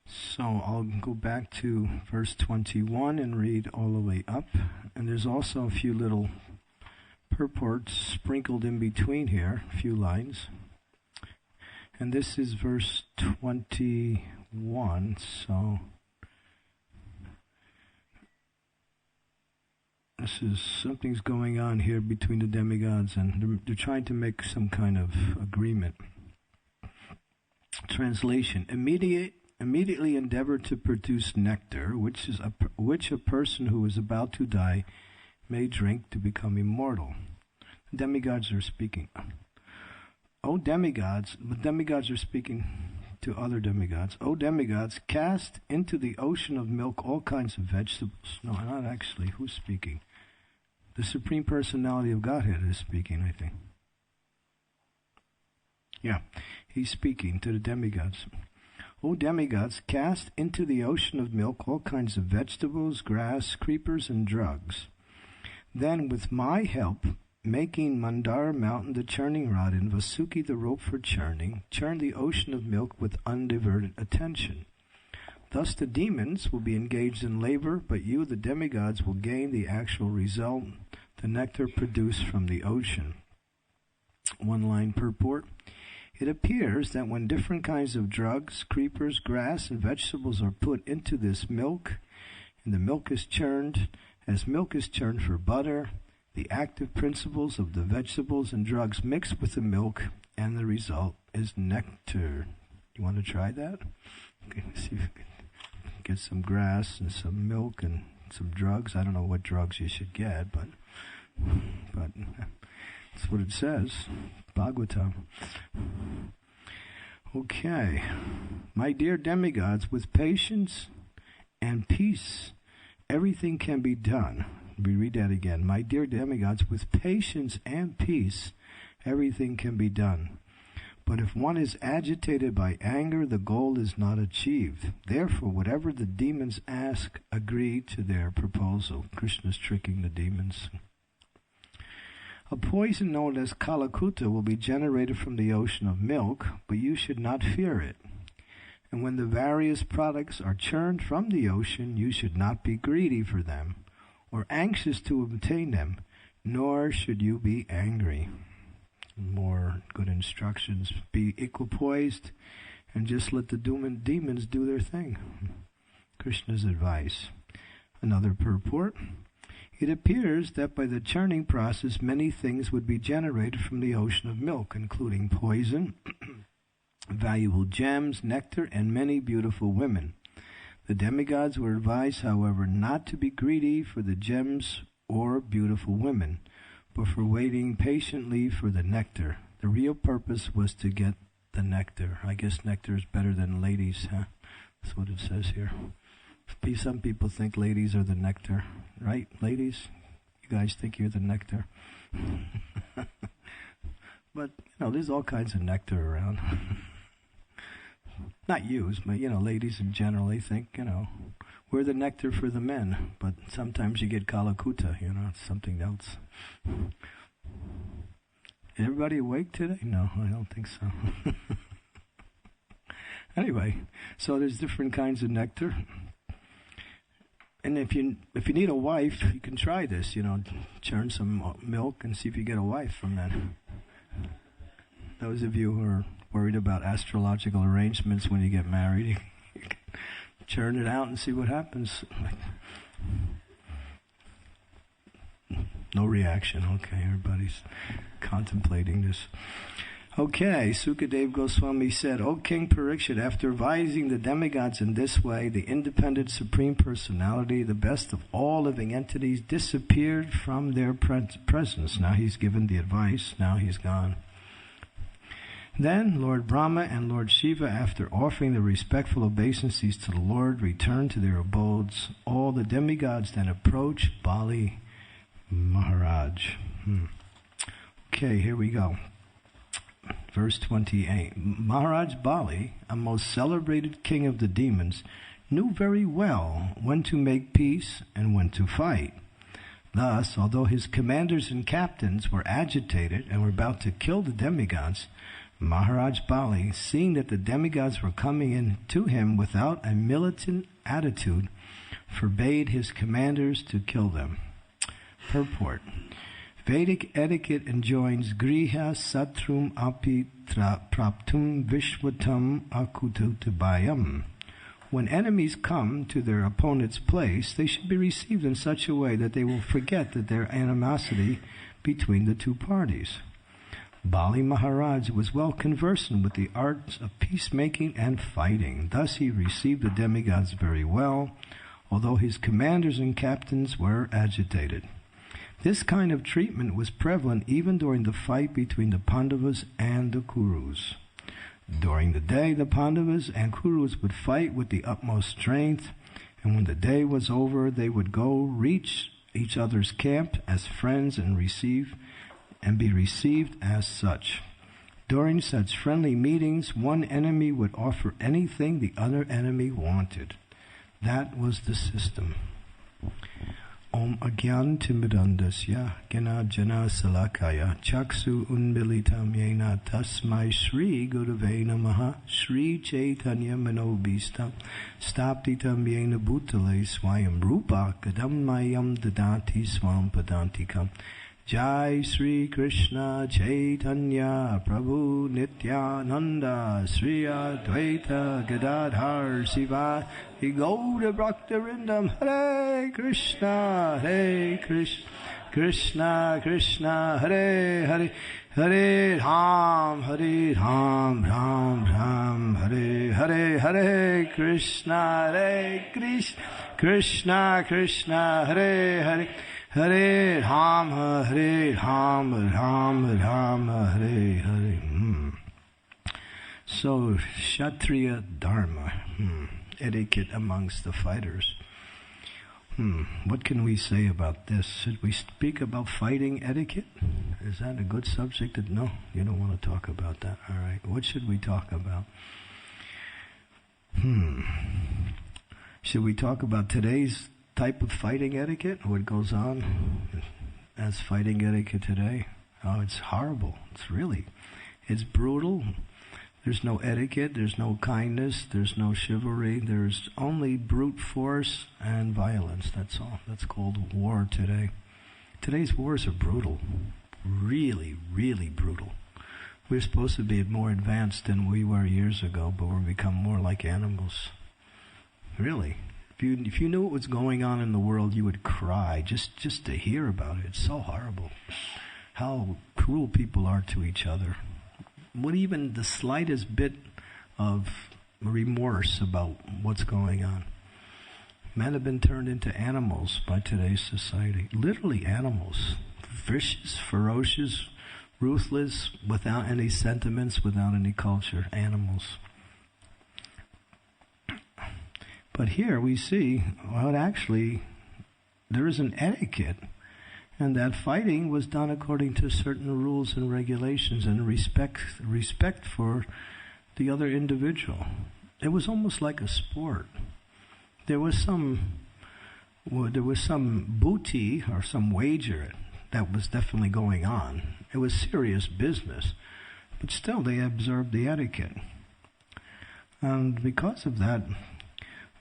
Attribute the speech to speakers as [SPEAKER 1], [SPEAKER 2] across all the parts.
[SPEAKER 1] So I'll go back to verse 21 and read all the way up. And there's also a few little purports sprinkled in between here, a few lines. And this is verse 21, so this is, something's going on here between the demigods, and they're trying to make some kind of agreement. Translation: immediately endeavor to produce nectar, which a person who is about to die may drink to become immortal. The demigods are speaking. O demigods, the demigods are speaking to other demigods. O demigods, cast into the ocean of milk all kinds of vegetables. No, not actually. Who's speaking? The Supreme Personality of Godhead is speaking, I think. Yeah, he's speaking to the demigods. O demigods, cast into the ocean of milk all kinds of vegetables, grass, creepers, and drugs. Then, with my help, making Mandara mountain the churning rod and Vasuki the rope for churning, churn the ocean of milk with undiverted attention. Thus the demons will be engaged in labor, but you, the demigods, will gain the actual result, the nectar produced from the ocean. One-line purport. It appears that when different kinds of drugs, creepers, grass, and vegetables are put into this milk, and the milk is churned, as milk is churned for butter, the active principles of the vegetables and drugs mix with the milk, and the result is nectar. You want to try that? Okay, see if you can get some grass and some milk and some drugs. I don't know what drugs you should get, but that's what it says. Bhagavatam. Okay. My dear demigods, with patience and peace, everything can be done. We read that again. My dear demigods, with patience and peace, everything can be done. But if one is agitated by anger, the goal is not achieved. Therefore, whatever the demons ask, agree to their proposal. Krishna's tricking the demons. A poison known as Kalakuta will be generated from the ocean of milk, but you should not fear it. And when the various products are churned from the ocean, you should not be greedy for them, or anxious to obtain them, nor should you be angry. More good instructions. Be equipoised and just let the demons do their thing. Krishna's advice. Another purport. It appears that by the churning process, many things would be generated from the ocean of milk, including poison, valuable gems, nectar, and many beautiful women. The demigods were advised, however, not to be greedy for the gems or beautiful women, but for waiting patiently for the nectar. The real purpose was to get the nectar. I guess nectar is better than ladies, huh? That's what it says here. Some people think ladies are the nectar, right? Ladies, you guys think you're the nectar. But, there's all kinds of nectar around. Not used, but, ladies in general, they think, we're the nectar for the men. But sometimes you get Kalakuta, it's something else. Everybody awake today? No, I don't think so. Anyway, so there's different kinds of nectar. And if you need a wife, you can try this, churn some milk and see if you get a wife from that. Those of you who are worried about astrological arrangements when you get married, you can churn it out and see what happens. No reaction. Okay, everybody's contemplating this. Okay, Sukadeva Goswami said, O King Parikshit, after advising the demigods in this way, the independent Supreme Personality, the best of all living entities, disappeared from their presence. Now he's given the advice, now he's gone. Then Lord Brahma and Lord Shiva, after offering the respectful obeisances to the Lord, returned to their abodes. All the demigods then approached Bali Maharaj. Okay, here we go. Verse 28. Maharaj Bali, a most celebrated king of the demons, knew very well when to make peace and when to fight. Thus, although his commanders and captains were agitated and were about to kill the demigods, Maharaj Bali, seeing that the demigods were coming in to him without a militant attitude, forbade his commanders to kill them. Purport. Vedic etiquette enjoins griha satrum api praptum vishwatam akututabayam. When enemies come to their opponent's place, they should be received in such a way that they will forget that there animosity between the two parties. Bali Maharaj was well conversant with the arts of peacemaking and fighting. Thus he received the demigods very well, although his commanders and captains were agitated. This kind of treatment was prevalent even during the fight between the Pandavas and the Kurus. During the day, the Pandavas and Kurus would fight with the utmost strength, and when the day was over, they would go reach each other's camp as friends and be received as such. During such friendly meetings, one enemy would offer anything the other enemy wanted. That was the system. Om Agyan Timidandasya Gena Jana Salakaya Chaksu Unmilitam Yena Tasmai Shri Gurave Namaha Shri Chaitanya Manobhistam Staptitam Yena Bhutale Swayam Rupa Kadammayam Dadati Swam Padantikam Jai Sri Krishna Chaitanya Prabhu Nityananda Sri Advaita Gadadhar Siva Gauda Bhaktarindam Hare Krishna Krishna Krishna Hare Hare Hare Ram Ram Ram Hare Hare Hare Krishna Krishna Krishna Hare Hare Hare Ram Ram Hare Hare. So, Kshatriya Dharma, etiquette amongst the fighters. What can we say about this? Should we speak about fighting etiquette? Is that a good subject? No, you don't want to talk about that. All right, what should we talk about? Should we talk about today's type of fighting etiquette, what goes on as fighting etiquette today? Oh, it's horrible. It's brutal. There's no etiquette, there's no kindness, there's no chivalry, there's only brute force and violence, that's all. That's called war today. Today's wars are brutal. Really, really brutal. We're supposed to be more advanced than we were years ago, but we've become more like animals. Really. If you knew what was going on in the world, you would cry just to hear about it. It's so horrible. How cruel people are to each other. What even the slightest bit of remorse about what's going on. Men have been turned into animals by today's society. Literally animals. Vicious, ferocious, ruthless, without any sentiments, without any culture. Animals. But here we see, there is an etiquette, and that fighting was done according to certain rules and regulations and respect for the other individual. It was almost like a sport. There was some booty or some wager that was definitely going on. It was serious business, but still they observed the etiquette. And because of that,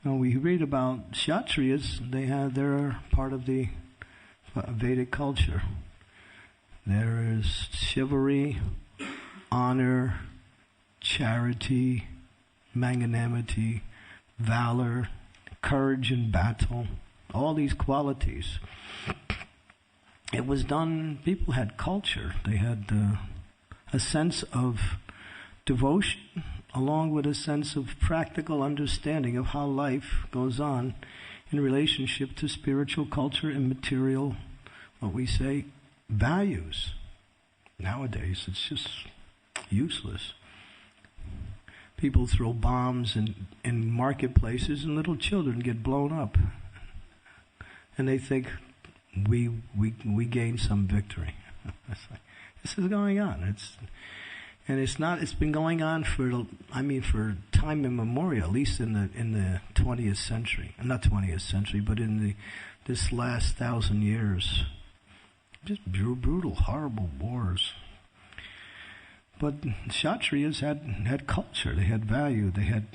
[SPEAKER 1] we read about Kshatriyas, they're part of the Vedic culture. There is chivalry, honor, charity, magnanimity, valor, courage in battle, all these qualities. It was done, people had culture. They had a sense of devotion, along with a sense of practical understanding of how life goes on in relationship to spiritual culture and material, what we say, values. Nowadays, it's just useless. People throw bombs in marketplaces and little children get blown up. And they think we gained some victory. This is going on. It's been going on for time immemorial, at least in the 20th century. Not 20th century, but in this last 1,000 years. Just brutal, horrible wars. But Kshatriyas had culture, they had value, they had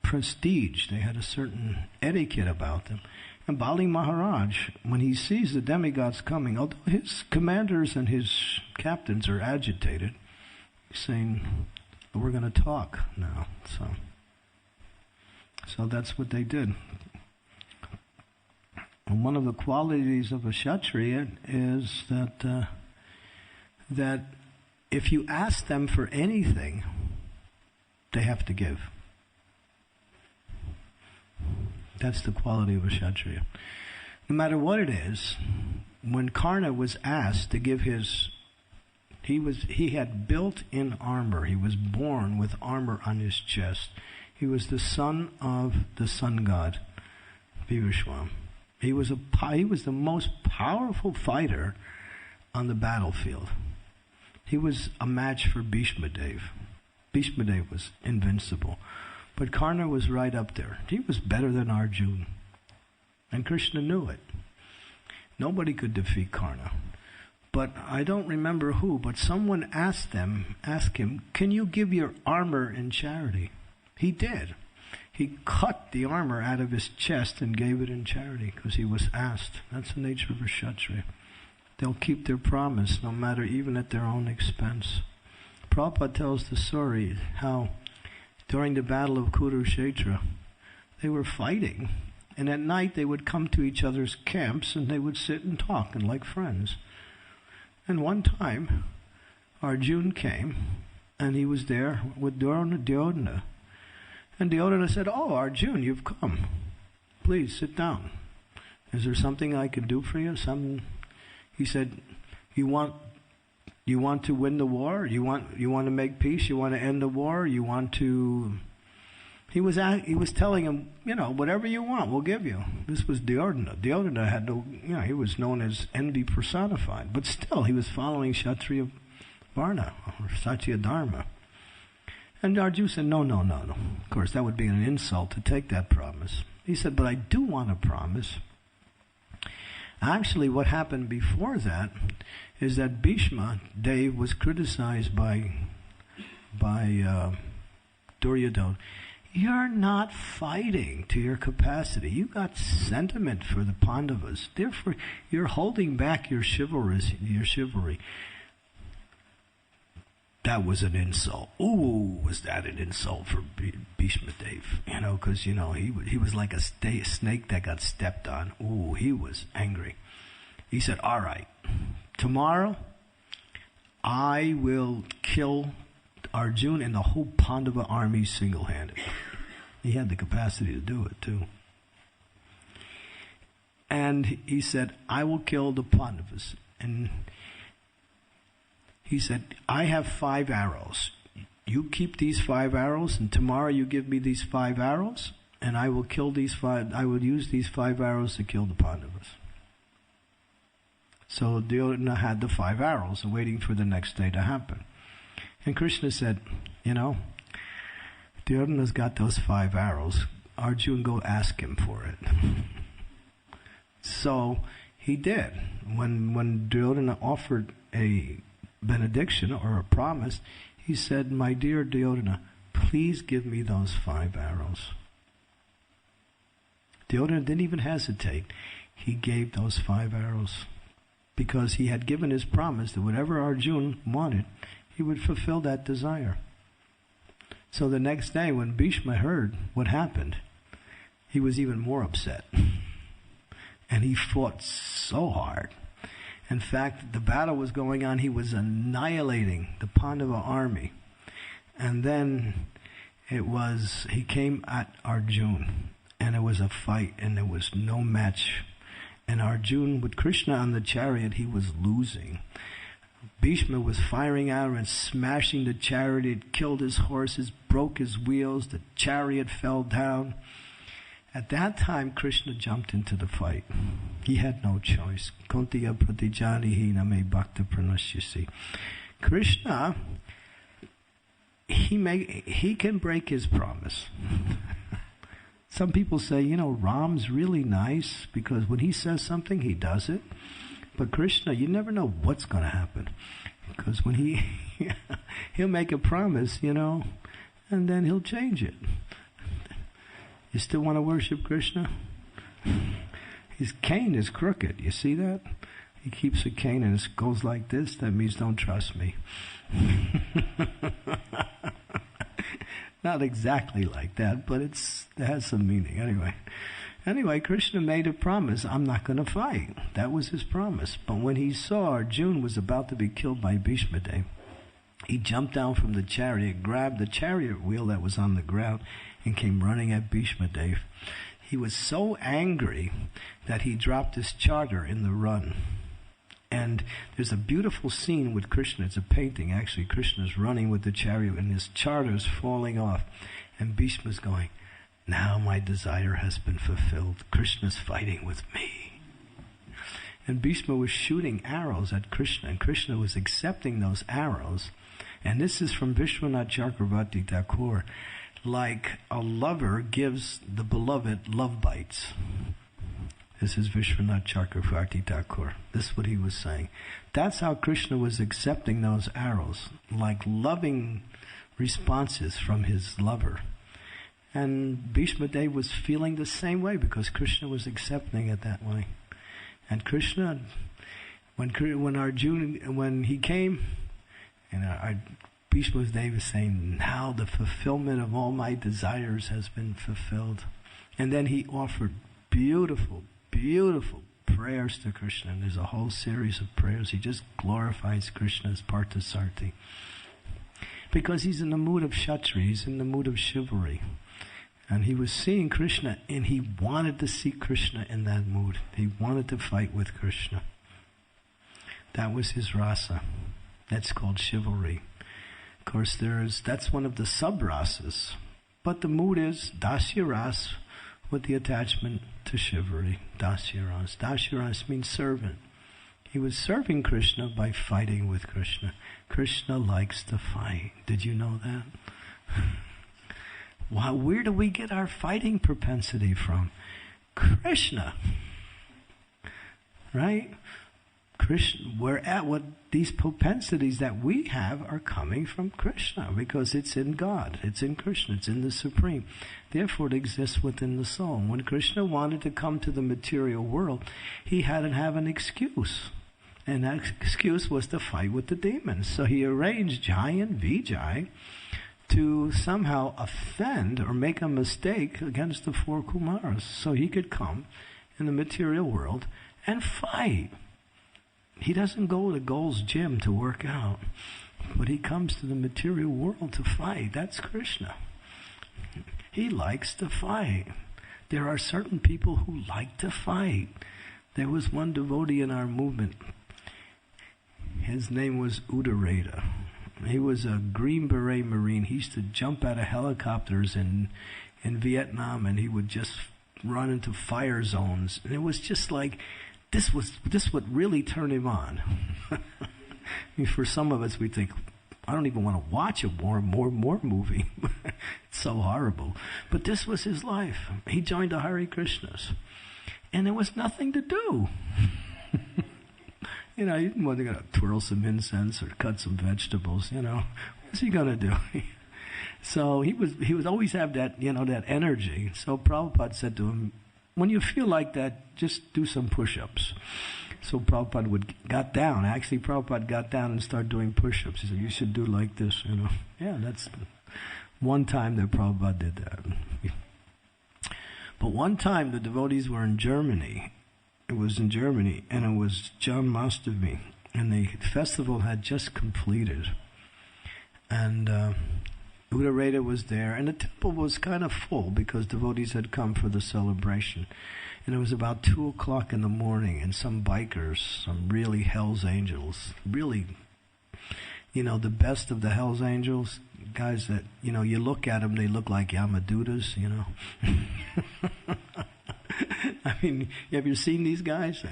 [SPEAKER 1] prestige, they had a certain etiquette about them. And Bali Maharaj, when he sees the demigods coming, although his commanders and his captains are agitated, he's saying, we're going to talk now. So that's what they did. And one of the qualities of a Kshatriya is that if you ask them for anything, they have to give. That's the quality of a Kshatriya. No matter what it is, when Karna was asked to give he had built-in armor. He was born with armor on his chest. He was the son of the sun god, Vivishwam. He was the most powerful fighter on the battlefield. He was a match for Bhishma Dev. Bhishma Dev was invincible. But Karna was right up there. He was better than Arjuna. And Krishna knew it. Nobody could defeat Karna. But I don't remember who, but someone asked him, can you give your armor in charity? He did. He cut the armor out of his chest and gave it in charity because he was asked. That's the nature of a Kshatriya. They'll keep their promise no matter, even at their own expense. Prabhupada tells the story how during the battle of Kurukshetra, they were fighting, and at night they would come to each other's camps and they would sit and talk and like friends. And one time, Arjuna came, and he was there with Duryodhana. And Duryodhana said, "Oh, Arjuna, you've come. Please sit down. Is there something I can do for you?" He said, "You want to win the war? You want to make peace? You want to end the war? You want to?" He was telling him, whatever you want, we'll give you. This was Duryodhana. Duryodhana had no, he was known as envy personified, but still he was following Kshatriya Varna or Satya Dharma. And Arjuna said, no. Of course, that would be an insult to take that promise. He said, but I do want a promise. Actually, what happened before that is that Bhishma Dev was criticized by Duryodhana. You're not fighting to your capacity. You got sentiment for the Pandavas. Therefore, you're holding back your chivalry. That was an insult. Ooh, was that an insult for Bhishma Dev? Because, he was like a snake that got stepped on. Ooh, he was angry. He said, all right, tomorrow I will kill Arjuna and the whole Pandava army single-handed. He had the capacity to do it, too. And he said, I will kill the Pandavas. And he said, I have 5 arrows. You keep these 5 arrows, and tomorrow you give me these 5 arrows, and I will use these 5 arrows to kill the Pandavas. So Duryodhana had the 5 arrows, waiting for the next day to happen. And Krishna said, Duryodhana's got those 5 arrows. Arjuna, go ask him for it. So he did. When Duryodhana offered a benediction or a promise, he said, my dear Duryodhana, please give me those 5 arrows. Duryodhana didn't even hesitate. He gave those 5 arrows because he had given his promise that whatever Arjuna wanted, he would fulfill that desire. So the next day when Bhishma heard what happened, he was even more upset. And he fought so hard. In fact, the battle was going on. He was annihilating the Pandava army. And then he came at Arjuna. And it was a fight, and there was no match. And Arjuna, with Krishna on the chariot, he was losing. Bhishma was firing out and smashing the chariot. It killed his horses, broke his wheels. The chariot fell down. At that time, Krishna jumped into the fight. He had no choice. Kuntiya pratijanihi name bhakta pranashyasi. Krishna, he can break his promise. Some people say, Ram's really nice because when he says something, he does it. But Krishna, you never know what's going to happen. Because when he'll make a promise, and then he'll change it. You still want to worship Krishna? His cane is crooked. You see that? He keeps a cane and it goes like this. That means don't trust me. Not exactly like that, but it has some meaning. Anyway, Krishna made a promise. I'm not going to fight. That was his promise. But when he saw Arjuna was about to be killed by Bhishma Dev, he jumped down from the chariot, grabbed the chariot wheel that was on the ground, and came running at Bhishma Dev. He was so angry that he dropped his charger in the run. And there's a beautiful scene with Krishna. It's a painting, actually. Krishna's running with the chariot and his charter's falling off. And Bhishma's going, now my desire has been fulfilled. Krishna's fighting with me. And Bhishma was shooting arrows at Krishna, and Krishna was accepting those arrows. And this is from Vishwanath Chakravarti Thakur. Like a lover gives the beloved love bites. This is Vishwanath Chakravarti Thakur. This is what he was saying. That's how Krishna was accepting those arrows, like loving responses from his lover. And Bhishma Dev was feeling the same way because Krishna was accepting it that way. And Krishna, when he came, and Bhishma Dev was saying, now the fulfillment of all my desires has been fulfilled. And then he offered beautiful prayers to Krishna. And there's a whole series of prayers. He just glorifies Krishna as Parthasarthi. Because he's in the mood of Kshatriya, he's in the mood of chivalry. And he was seeing Krishna, and he wanted to see Krishna in that mood. He wanted to fight with Krishna. That was his rasa. That's called chivalry. Of course, that's one of the sub-rasas. But the mood is dasya ras, with the attachment to chivalry. Dasya ras. Dasya ras means servant. He was serving Krishna by fighting with Krishna. Krishna likes to fight. Did you know that? Wow, where do we get our fighting propensity from? Krishna. Right? Krishna. These propensities that we have are coming from Krishna because it's in God. It's in Krishna. It's in the Supreme. Therefore, it exists within the soul. When Krishna wanted to come to the material world, he had to have an excuse. And that excuse was to fight with the demons. So he arranged Jai and Vijay to somehow offend or make a mistake against the four Kumaras so he could come in the material world and fight. He doesn't go to Gold's Gym to work out, but he comes to the material world to fight. That's Krishna. He likes to fight. There are certain people who like to fight. There was one devotee in our movement. His name was Uddarata. He was a Green Beret Marine. He used to jump out of helicopters in Vietnam, and he would just run into fire zones. And it was just like, this would really turn him on. I mean, for some of us, we think, I don't even want to watch a more movie. It's so horrible. But this was his life. He joined the Hare Krishnas. And there was nothing to do. He didn't want to twirl some incense or cut some vegetables, What's he going to do? So he would always have that, that energy. So Prabhupada said to him, when you feel like that, just do some push-ups. So Prabhupada got down. Actually, Prabhupada got down and started doing push-ups. He said, you should do like this, Yeah, that's one time that Prabhupada did that. But one time the devotees were in Germany. It was in Germany, and it was Janmashtami, and the festival had just completed. And Uddarata was there, and the temple was kind of full because devotees had come for the celebration. And it was about 2 o'clock in the morning, and some bikers, some really Hell's Angels, really, the best of the Hell's Angels, guys that, you look at them, they look like Yamadutas, I mean, have you seen these guys?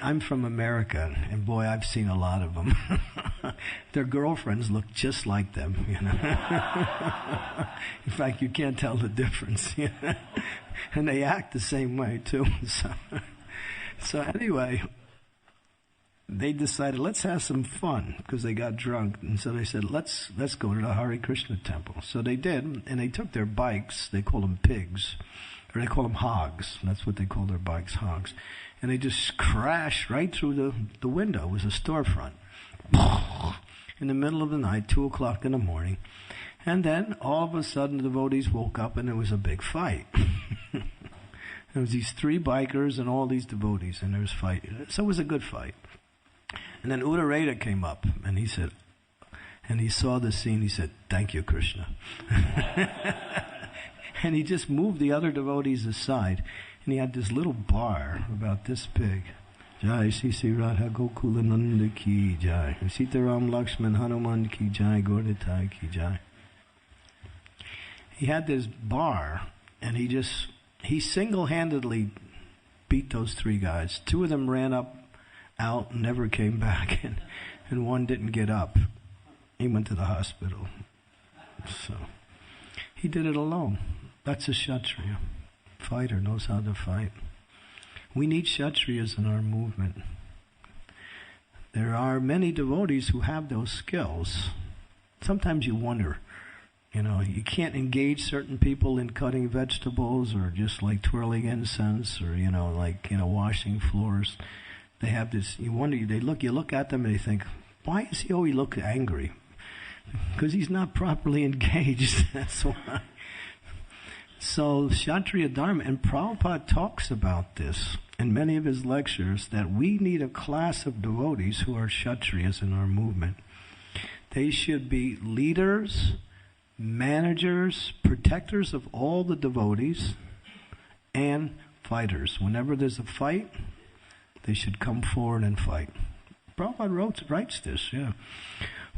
[SPEAKER 1] I'm from America, and boy, I've seen a lot of them. Their girlfriends look just like them, In fact, you can't tell the difference, And they act the same way, too. So anyway, they decided, let's have some fun, because they got drunk. And so they said, let's go to the Hare Krishna temple. So they did, and they took their bikes. They call them pigs, or they call them hogs. That's what they call their bikes, hogs. And they just crashed right through the window. It was a storefront. In the middle of the night, 2 o'clock in the morning. And then, all of a sudden, the devotees woke up and there was a big fight. There was these 3 bikers and all these devotees, and there was fight. So it was a good fight. And then Udarata came up, and he said, and he saw the scene, he said, "Thank you, Krishna." And he just moved the other devotees aside, and he had this little bar about this big. Jai Sri Radha Gokulananda ki jai. Sitaram Lakshman Hanuman ki jai. Gaurnitai ki jai. He had this bar, and he single-handedly beat those 3 guys. 2 of them ran out and never came back, and one didn't get up. He went to the hospital. So he did it alone. That's a Kshatriya. Fighter, knows how to fight. We need Kshatriyas in our movement. There are many devotees who have those skills. Sometimes you wonder, you can't engage certain people in cutting vegetables or just like twirling incense or, washing floors. They have this, you look at them and you think, why does he always look angry? Because he's not properly engaged, that's why. So, Kshatriya Dharma, and Prabhupada talks about this in many of his lectures, that we need a class of devotees who are Kshatriyas in our movement. They should be leaders, managers, protectors of all the devotees, and fighters. Whenever there's a fight, they should come forward and fight. Prabhupada writes this, yeah.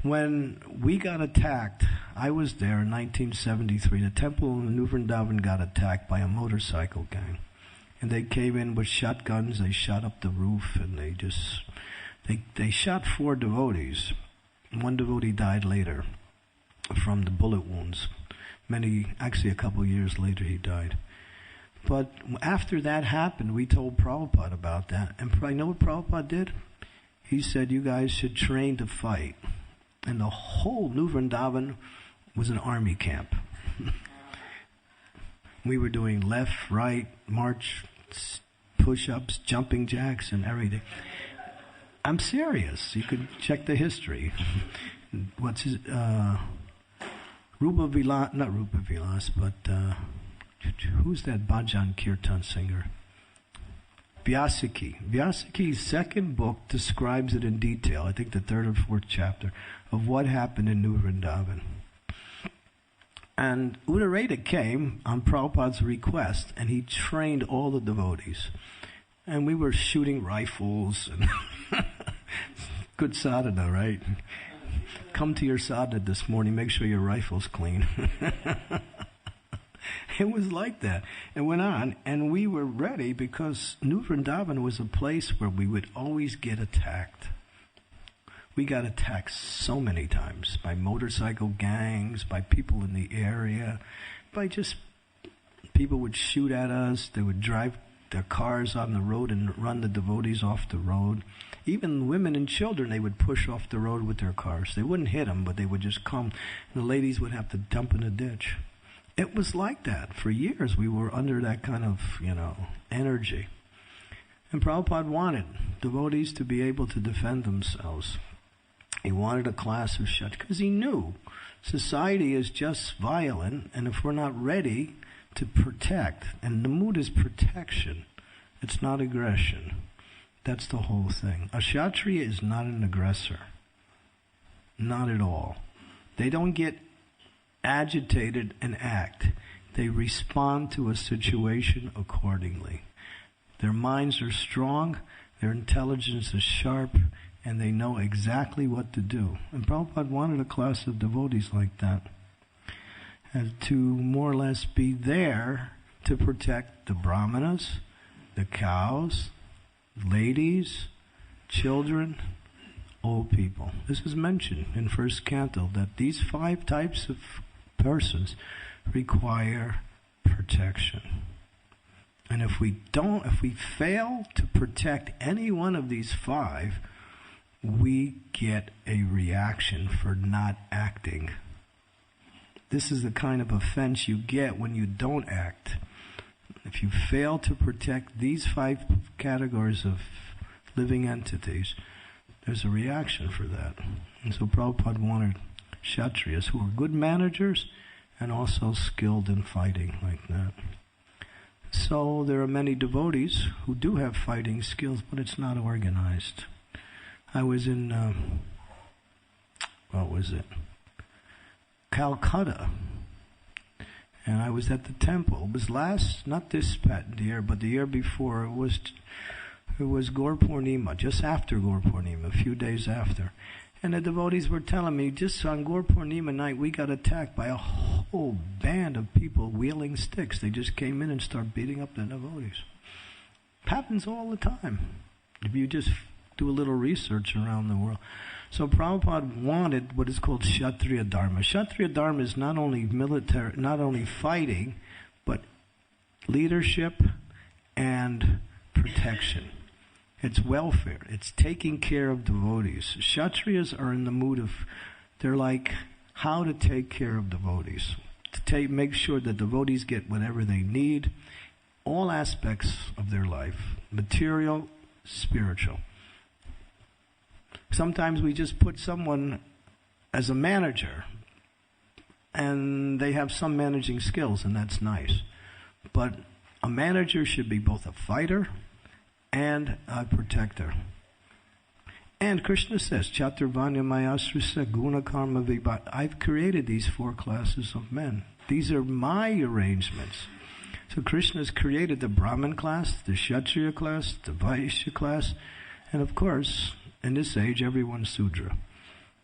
[SPEAKER 1] When we got attacked, I was there in 1973. The temple in New Vrindavan got attacked by a motorcycle gang. And they came in with shotguns, they shot up the roof, and they shot 4 devotees. 1 devotee died later from the bullet wounds. Actually a couple of years later he died. But after that happened, we told Prabhupada about that. And you know what Prabhupada did? He said, you guys should train to fight. And the whole New Vrindavan was an army camp. We were doing left, right, march, push-ups, jumping jacks, and everything. I'm serious. You could check the history. What's his... Rupa Vilas, not Rupa Vilas, but who's that Bhajan Kirtan singer? Vyasaki. Vyasaki's second book describes it in detail, I think the 3rd or 4th chapter, of what happened in New Vrindavan. And Udarata came on Prabhupada's request, and he trained all the devotees. And we were shooting rifles, and good sadhana, right? Come to your sadhana this morning, make sure your rifle's clean. It was like that. It went on, and we were ready because New Vrindavan was a place where we would always get attacked. We got attacked so many times by motorcycle gangs, by people in the area, by just people would shoot at us. They would drive their cars on the road and run the devotees off the road. Even women and children, they would push off the road with their cars. They wouldn't hit them, but they would just come, and the ladies would have to dump in a ditch. It was like that. For years, we were under that kind of, energy. And Prabhupada wanted devotees to be able to defend themselves. He wanted a class of Kshatriyas, because he knew society is just violent, and if we're not ready to protect, and the mood is protection, it's not aggression. That's the whole thing. A Kshatriya is not an aggressor. Not at all. They don't get agitated and act. They respond to a situation accordingly. Their minds are strong, their intelligence is sharp, and they know exactly what to do. And Prabhupada wanted a class of devotees like that, and to more or less be there to protect the brahmanas, the cows, ladies, children, old people. This is mentioned in first canto, that these 5 types of persons require protection. And if we fail to protect any one of these 5, we get a reaction for not acting. This is the kind of offense you get when you don't act. If you fail to protect these 5 categories of living entities, there's a reaction for that. And so Prabhupada wanted Kshatriyas who were good managers and also skilled in fighting like that. So there are many devotees who do have fighting skills, but it's not organized. I was in, Calcutta, and I was at the temple. It was not this year, but the year before. It was Gaur Purnima, just after Gaur Purnima, a few days after. And the devotees were telling me, just on Gaur Purnima night, we got attacked by a whole band of people wielding sticks. They just came in and started beating up the devotees. It happens all the time, if you just do a little research around the world. So Prabhupada wanted what is called Kshatriya Dharma. Kshatriya Dharma is not only military, not only fighting, but leadership and protection. It's welfare. It's taking care of devotees. Kshatriyas are in the mood of, they're like how to take care of devotees. Make sure that devotees get whatever they need, all aspects of their life, material, spiritual. Sometimes we just put someone as a manager, and they have some managing skills, and that's nice. But a manager should be both a fighter and a protector. And Krishna says, Chaturvanya Mayasrisa Guna Karma Vibhat. I've created these 4 classes of men. These are my arrangements. So Krishna's created the Brahmin class, the Kshatriya class, the Vaishya class, and of course, in this age, everyone's Sudra.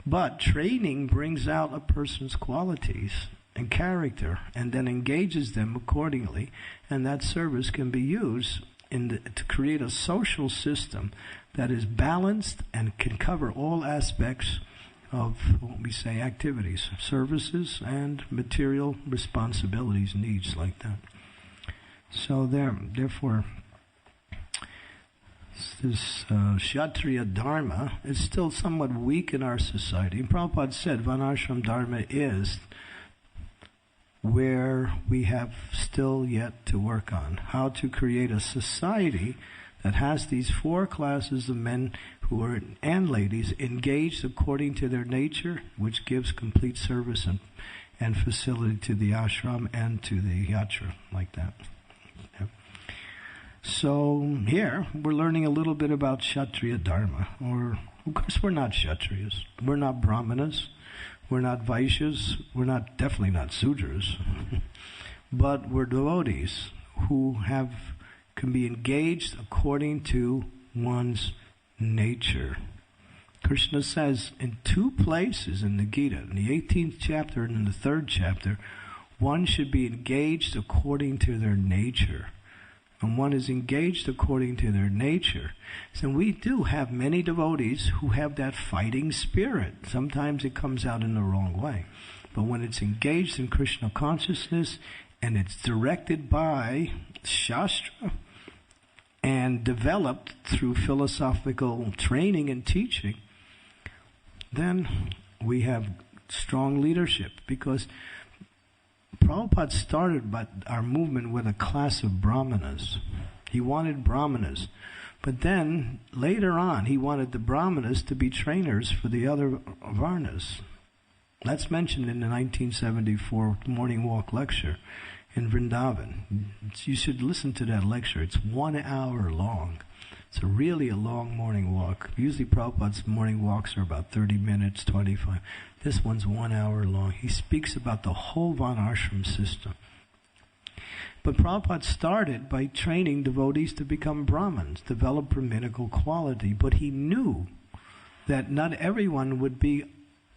[SPEAKER 1] But training brings out a person's qualities and character, and then engages them accordingly, and that service can be used to create a social system that is balanced and can cover all aspects of what we say activities, services, and material responsibilities, needs like that. So therefore, this Kshatriya Dharma is still somewhat weak in our society. And Prabhupada said Varnashram Dharma is where we have still yet to work on. How to create a society that has these 4 classes of men and ladies engaged according to their nature, which gives complete service and facility to the ashram and to the yatra, like that. Yeah. So here we're learning a little bit about Kshatriya Dharma. Of course we're not Kshatriyas, we're not Brahmanas, we're not Vaishyas, we're definitely not Sudras, but we're devotees who can be engaged according to one's nature. Krishna says in 2 places in the Gita, in the 18th chapter and in the 3rd chapter, one should be engaged according to their nature. And one is engaged according to their nature. So we do have many devotees who have that fighting spirit. Sometimes it comes out in the wrong way. But when it's engaged in Krishna consciousness and it's directed by Shastra and developed through philosophical training and teaching, then we have strong leadership. Because Prabhupada started our movement with a class of Brahmanas. He wanted Brahmanas. But then, later on, he wanted the Brahmanas to be trainers for the other Varnas. That's mentioned in the 1974 Morning Walk lecture in Vrindavan. You should listen to that lecture. It's 1 hour long. It's really a long morning walk. Usually Prabhupada's morning walks are about 30 minutes, 25. This one's 1 hour long. He speaks about the whole Varnashram system. But Prabhupada started by training devotees to become Brahmins, develop Brahminical quality. But he knew that not everyone would be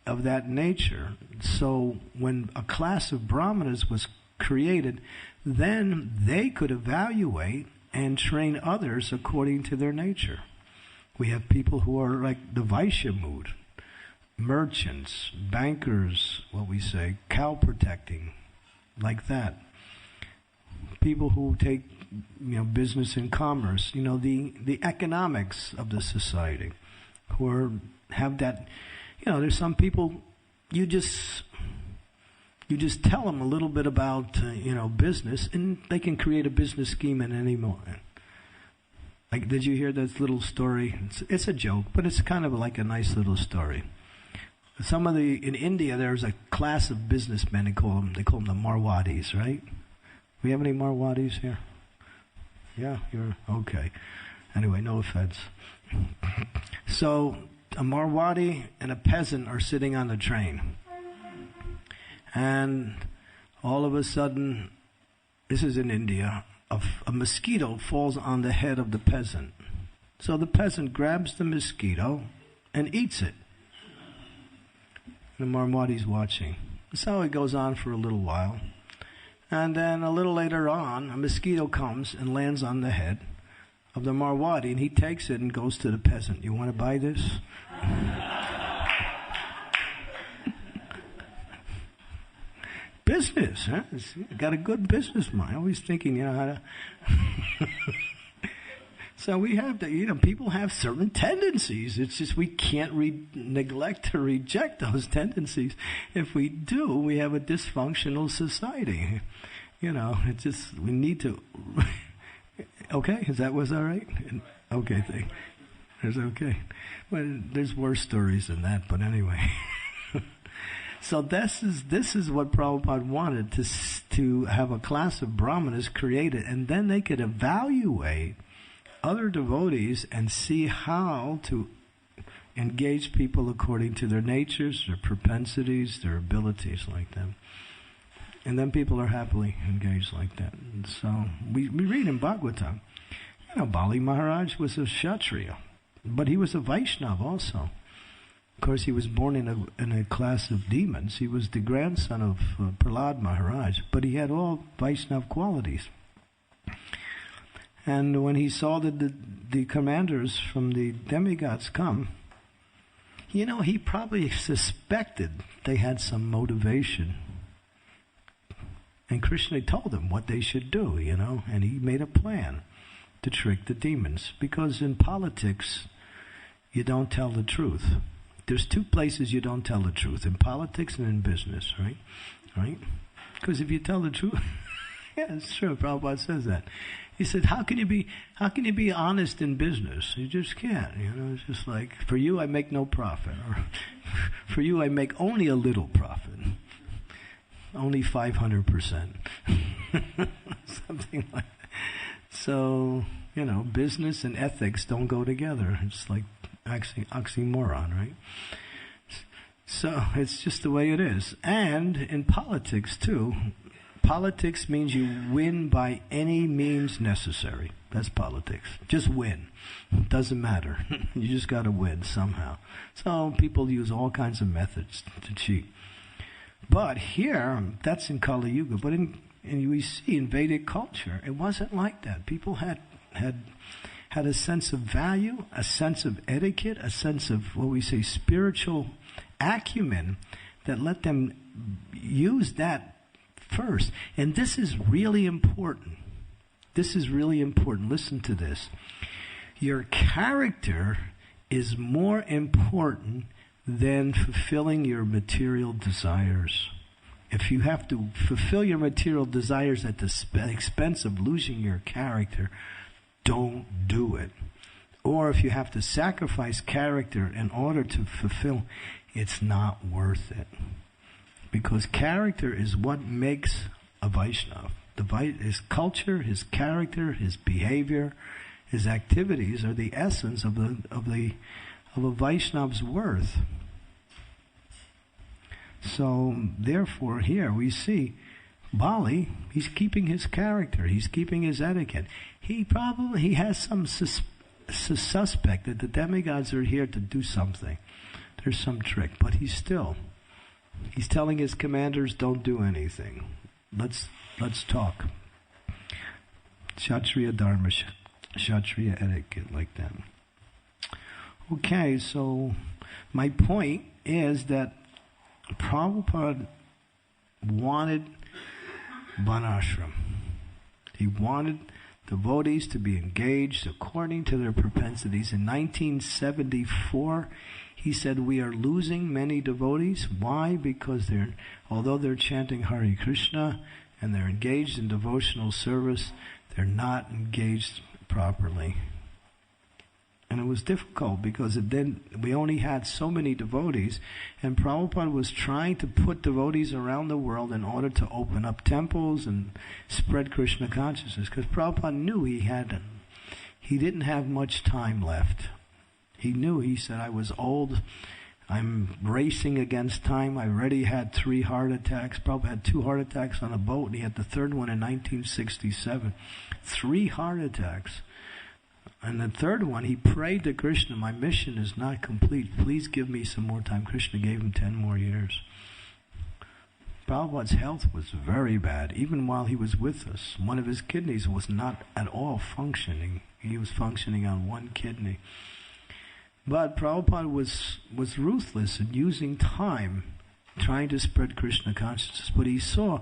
[SPEAKER 1] of that nature. So when a class of Brahmanas was created, then they could evaluate and train others according to their nature. We have people who are like the Vaishya mood, merchants, bankers, what we say, cow protecting, like that. People who take, business and commerce, the economics of the society. have that. There's some people you just tell them a little bit about business, and they can create a business scheme in any moment. Like, did you hear this little story? It's a joke, but it's kind of like a nice little story. In India, there's a class of businessmen. They call them the Marwadis, right? We have any Marwadis here? Yeah, you're okay. Anyway, no offense. So a Marwadi and a peasant are sitting on the train, and all of a sudden, this is in India, a mosquito falls on the head of the peasant. So the peasant grabs the mosquito and eats it. The Marwadi's watching. So it goes on for a little while. And then a little later on, a mosquito comes and lands on the head of the Marwadi, and he takes it and goes to the peasant. You want to buy this? Business, huh? Got a good business mind. Always thinking, how to. So we have to, people have certain tendencies. It's just we can't neglect or reject those tendencies. If we do, we have a dysfunctional society. It's just, we need to. Okay, was all right? Okay, It's okay. Well, there's worse stories than that, but anyway. So this is what Prabhupada wanted, to have a class of brahmanas created, and then they could evaluate other devotees and see how to engage people according to their natures, their propensities, their abilities like that. And then people are happily engaged like that. And so we read in Bhagavatam, Bali Maharaj was a Kshatriya, but he was a Vaishnava also. Of course, he was born in a class of demons. He was the grandson of Prahlad Maharaj, but he had all Vaishnava qualities. And when he saw the commanders from the demigods come, he probably suspected they had some motivation. And Krishna told them what they should do, and he made a plan to trick the demons. Because in politics, you don't tell the truth. There's two places you don't tell the truth, in politics and in business, right? Right? Because if you tell the truth, yeah, it's true. Prabhupada says that. He said, how can you be honest in business? You just can't. It's just like, for you I make no profit, or for you I make only a little profit, only 500%, something like that. So business and ethics don't go together. It's like oxymoron, right? So it's just the way it is. And in politics too, politics means you win by any means necessary. That's politics. Just win. It doesn't matter. You just got to win somehow. So people use all kinds of methods to cheat. But here, that's in Kali Yuga. But we see in Vedic culture, it wasn't like that. People had a sense of value, a sense of etiquette, a sense of what we say spiritual acumen that let them use that first. And this is really important. This is really important. Listen to this. Your character is more important than fulfilling your material desires. If you have to fulfill your material desires at the expense of losing your character, don't do it. Or if you have to sacrifice character in order to fulfill, it's not worth it. Because character is what makes a Vaishnava. His culture, his character, his behavior, his activities are the essence of a Vaishnava's worth. So, therefore, here we see Bali, he's keeping his character, he's keeping his etiquette. He has some suspect that the demigods are here to do something. There's some trick, but he's telling his commanders, don't do anything. Let's talk. Kshatriya Dharma, Kshatriya etiquette, like that. Okay, so my point is that Prabhupada wanted Varnashram. He wanted devotees to be engaged according to their propensities. In 1974, he said, we are losing many devotees. Why? Because although they're chanting Hare Krishna and they're engaged in devotional service, they're not engaged properly. And it was difficult because then we only had so many devotees, and Prabhupada was trying to put devotees around the world in order to open up temples and spread Krishna consciousness, because Prabhupada knew he didn't have much time left. He knew, he said, I was old, I'm racing against time, I already had 3 heart attacks. Prabhupada had 2 heart attacks on a boat, and he had the 3rd one in 1967. 3 heart attacks. And the 3rd one, he prayed to Krishna, my mission is not complete. Please give me some more time. Krishna gave him 10 more years. Prabhupada's health was very bad. Even while he was with us, one of his kidneys was not at all functioning. He was functioning on 1 kidney. But Prabhupada was ruthless in using time, trying to spread Krishna consciousness. But he saw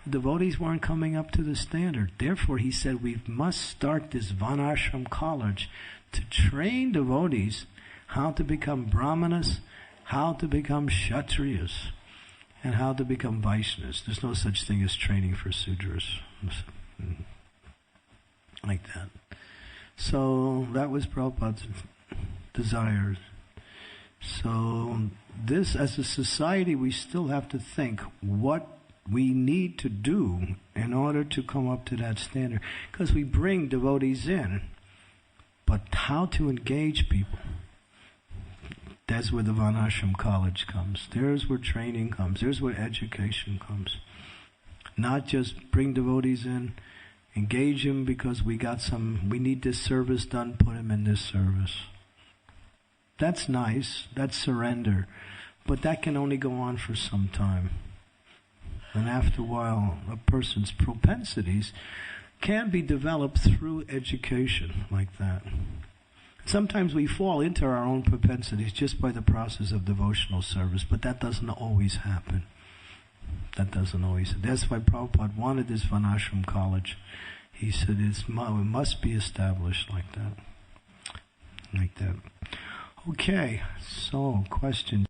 [SPEAKER 1] devotees weren't coming up to the standard. Therefore, he said, we must start this Varnashram college to train devotees how to become Brahmanas, how to become Kshatriyas, and how to become Vaishnavas. There's no such thing as training for Sudras. Like that. So, that was Prabhupada's desire. So, this, as a society, we still have to think what we need to do in order to come up to that standard. Because we bring devotees in, but how to engage people? That's where the Varnashram college comes. There's where training comes. There's where education comes. Not just bring devotees in, engage them because we need this service done, put them in this service. That's nice, that's surrender, but that can only go on for some time. And after a while, a person's propensities can be developed through education like that. Sometimes we fall into our own propensities just by the process of devotional service, but that doesn't always happen. That's why Prabhupada wanted this Varnashram college. He said it must be established like that. Okay, so question.